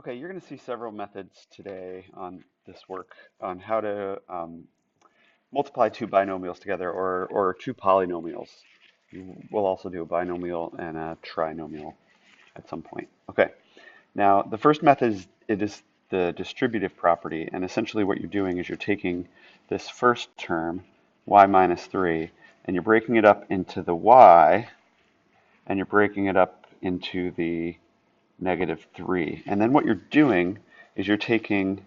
Okay, you're going to see several methods today on this work on how to multiply two binomials together or two polynomials. We'll also do a binomial and a trinomial at some point. Okay, now the first method is the distributive property, and essentially what you're doing is you're taking this first term, y minus 3, and you're breaking it up into the y, and you're breaking it up into the -3. And then what you're doing is you're taking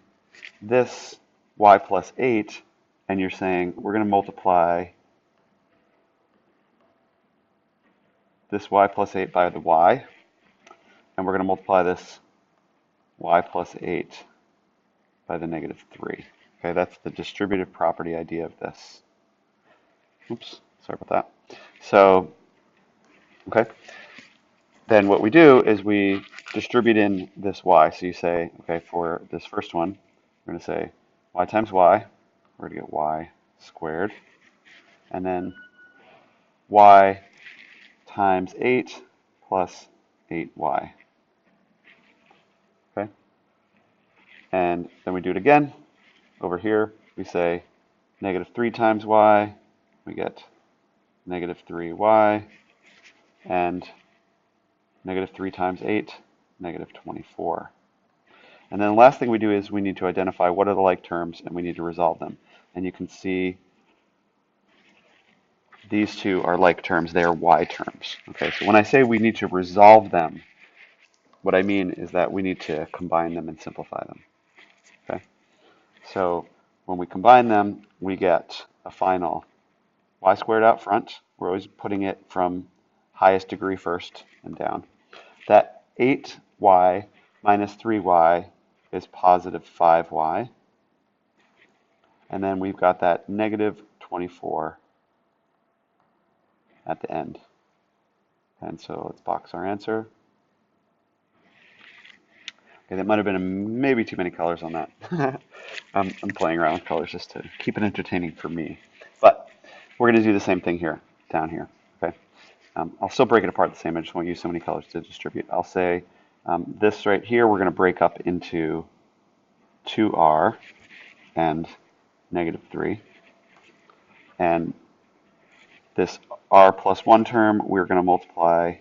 this y plus 8 and you're saying we're going to multiply this y plus 8 by the y, and we're going to multiply this y plus 8 by the -3. Okay, that's the distributive property idea of this. Oops, sorry about that. So, okay. Then what we do is we distribute in this y. So you say, okay, for this first one, we're going to say y times y. We're going to get y squared. And then y times 8 plus 8y. Okay? And then we do it again. Over here, we say -3 times y. We get -3y. And -3 times 8, -24. And then the last thing we do is we need to identify what are the like terms and we need to resolve them. And you can see these two are like terms, they are y terms. Okay, so when I say we need to resolve them, what I mean is that we need to combine them and simplify them. Okay, so when we combine them, we get a final y squared out front. We're always putting it from highest degree first and down. That 8y minus 3y is positive 5y. And then we've got that -24 at the end. And so let's box our answer. Okay, that might have been maybe too many colors on that. I'm playing around with colors just to keep it entertaining for me. But we're going to do the same thing here, down here. Okay. I'll still break it apart the same. I just won't use so many colors to distribute. I'll say this right here we're going to break up into 2r and -3. And this r plus 1 term we're going to multiply.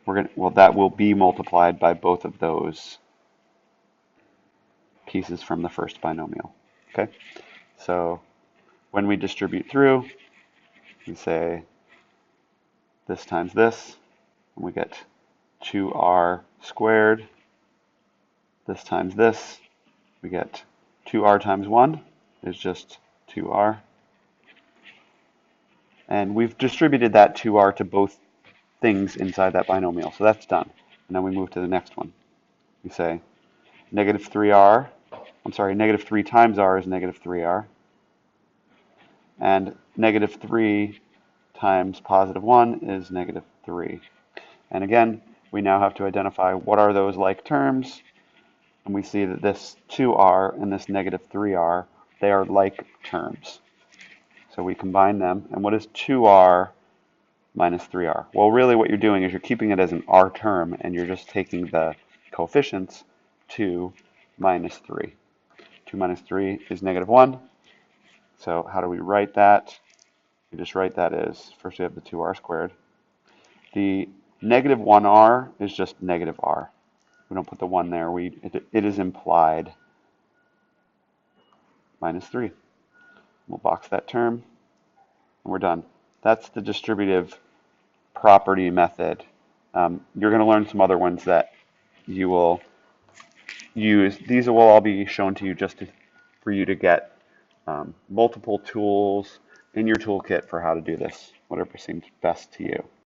Well, that will be multiplied by both of those pieces from the first binomial. Okay, so when we distribute through, we say this times this, and we get 2r squared. This times this, we get 2r times 1 is just 2r. And we've distributed that 2r to both things inside that binomial. So that's done. And then we move to the next one. We say -3r, I'm sorry, -3 times r is -3r. And -3 times positive 1 is -3. And again, we now have to identify what are those like terms. And we see that this 2r and this -3r, they are like terms. So we combine them. And what is 2r minus 3r? Well, really what you're doing is you're keeping it as an r term, and you're just taking the coefficients 2 minus 3. 2 minus 3 is -1. So how do we write that? We just write that as, first we have the 2r squared. The -1r is just -r. We don't put the 1 there. It is implied -3. We'll box that term, and we're done. That's the distributive property method. You're going to learn some other ones that you will use. These will all be shown to you just for you to get multiple tools in your toolkit for how to do this, whatever seems best to you.